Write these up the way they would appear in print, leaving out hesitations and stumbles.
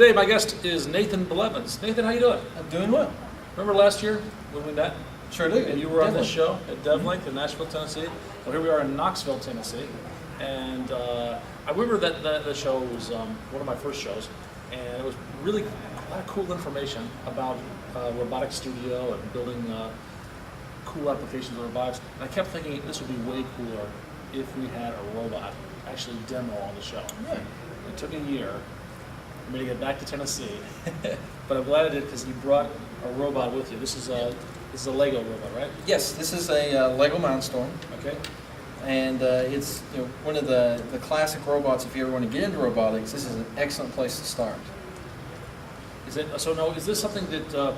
Today my guest is Nathan Blevins. Nathan, how you doing? I'm doing well. Remember last year when we met? Sure do. And you were on this show at DevLink in Nashville, Tennessee. Well, here we are in Knoxville, Tennessee. And I remember that the show was one of my first shows, and it was really a lot of cool information about robotics studio and building cool applications of robotics. And I kept thinking this would be way cooler if we had a robot actually demo on the show. Yeah. It took a year for me to get back to Tennessee, but I'm glad I did because you brought a robot with you. This is a Lego robot, right? Yes, this is a Lego Mindstorm. Okay. And it's one of the classic robots. If you ever want to get into robotics, this is an excellent place to start. Is this something that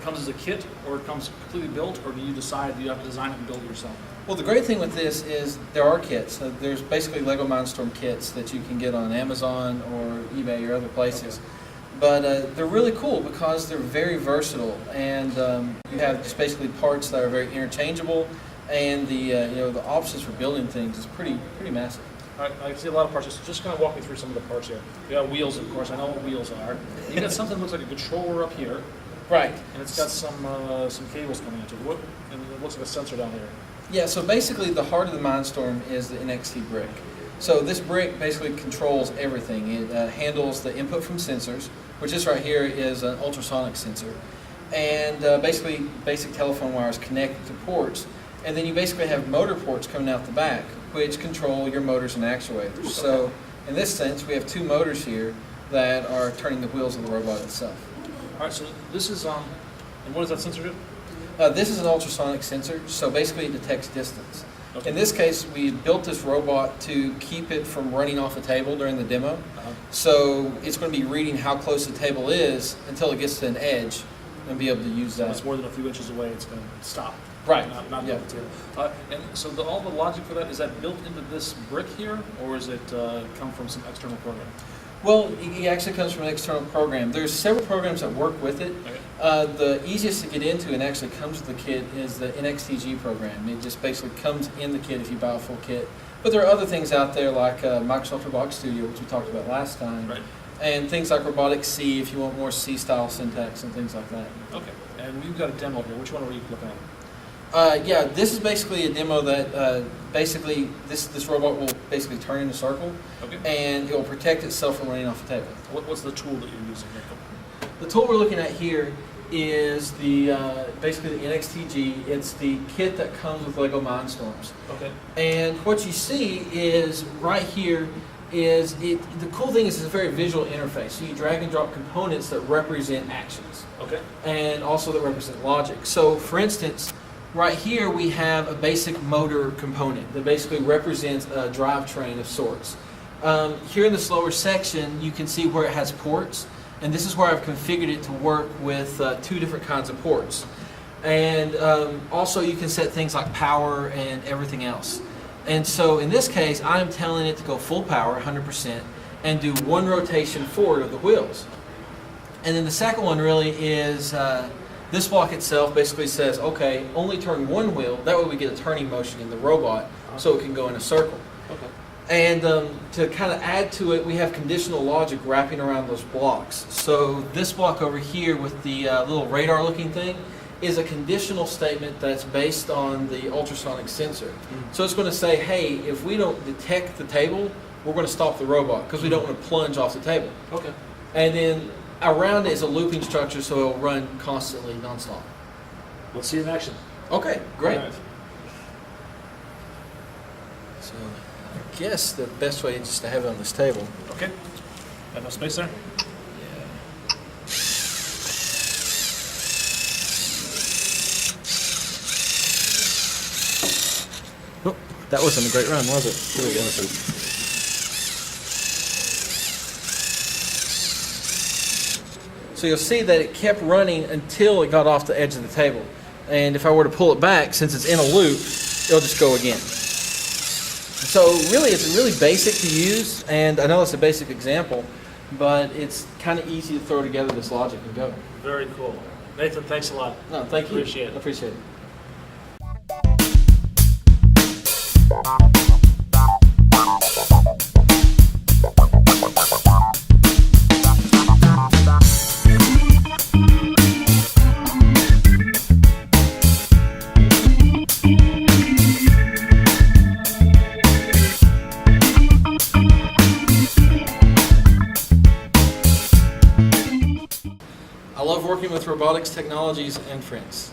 comes as a kit, or it comes completely built, or do you decide you have to design it and build it yourself? Well, the great thing with this is there are kits. There's basically Lego Mindstorm kits that you can get on Amazon or eBay or other places. Okay. But they're really cool because they're very versatile, and you have just basically parts that are very interchangeable, and the options for building things is pretty massive. All right, I see a lot of parts. Just kind of walk me through some of the parts here. You got wheels, of course. I know what wheels are. You got something that looks like a controller up here. Right. And it's got some cables coming into it. And it looks like a sensor down here. Yeah, so basically the heart of the Mindstorm is the NXT brick. So this brick basically controls everything. It handles the input from sensors, which this right here is an ultrasonic sensor. And basically basic telephone wires connected to ports. And then you basically have motor ports coming out the back, which control your motors and actuators. Okay. So in this sense, we have two motors here that are turning the wheels of the robot itself. All right, so this is, and what does that sensor do? This is an ultrasonic sensor, so basically it detects distance. Okay. In this case, we built this robot to keep it from running off the table during the demo. Uh-huh. So it's going to be reading how close the table is until it gets to an edge and be able to use that. So if it's more than a few inches away, it's going to stop. Right. Not yeah. The table. And so all the logic for that, is that built into this brick here, or is it come from some external program? Well, it actually comes from an external program. There's several programs that work with it. Okay. The easiest to get into and actually comes with the kit is the NXTG program. It just basically comes in the kit if you buy a full kit. But there are other things out there like Microsoft Robotics Studio, which we talked about last time. Right. And things like Robotics C if you want more C-style syntax and things like that. Okay. And we've got a demo here. Which one are you looking at? Yeah, this is basically a demo that basically this robot will basically turn in a circle, okay, and it will protect itself from running off the table. What's the tool that you're using here? The tool we're looking at here is basically the NXTG. It's the kit that comes with Lego Mindstorms. Okay. And what you see is right here is the cool thing is it's a very visual interface. So you drag and drop components that represent actions. Okay. And also that represent logic. So for instance, right here we have a basic motor component that basically represents a drivetrain of sorts. Here in this lower section you can see where it has ports, and this is where I've configured it to work with two different kinds of ports. And also you can set things like power and everything else. And so in this case I'm telling it to go full power, 100%, and do one rotation forward of the wheels. And then the second one really is this block itself basically says, okay, only turn one wheel. That way we get a turning motion in the robot so it can go in a circle. Okay. And to kind of add to it, we have conditional logic wrapping around those blocks. So this block over here with the little radar looking thing is a conditional statement that's based on the ultrasonic sensor. Mm-hmm. So it's going to say, hey, if we don't detect the table, we're going to stop the robot because we don't want to plunge off the table. Okay. And then around it is a looping structure, so it'll run constantly, nonstop. Let's see it in action. Okay, great. Right. So I guess the best way is just to have it on this table. Okay. Have no space there? Yeah. Oh, that wasn't a great run, was it? Here we go. So you'll see that it kept running until it got off the edge of the table. And if I were to pull it back, since it's in a loop, it'll just go again. So really, it's really basic to use, and I know it's a basic example, but it's kind of easy to throw together this logic and go. Very cool. Nathan, thanks a lot. No, thank you. Appreciate it. I appreciate it. working with Robotics Technologies and Friends.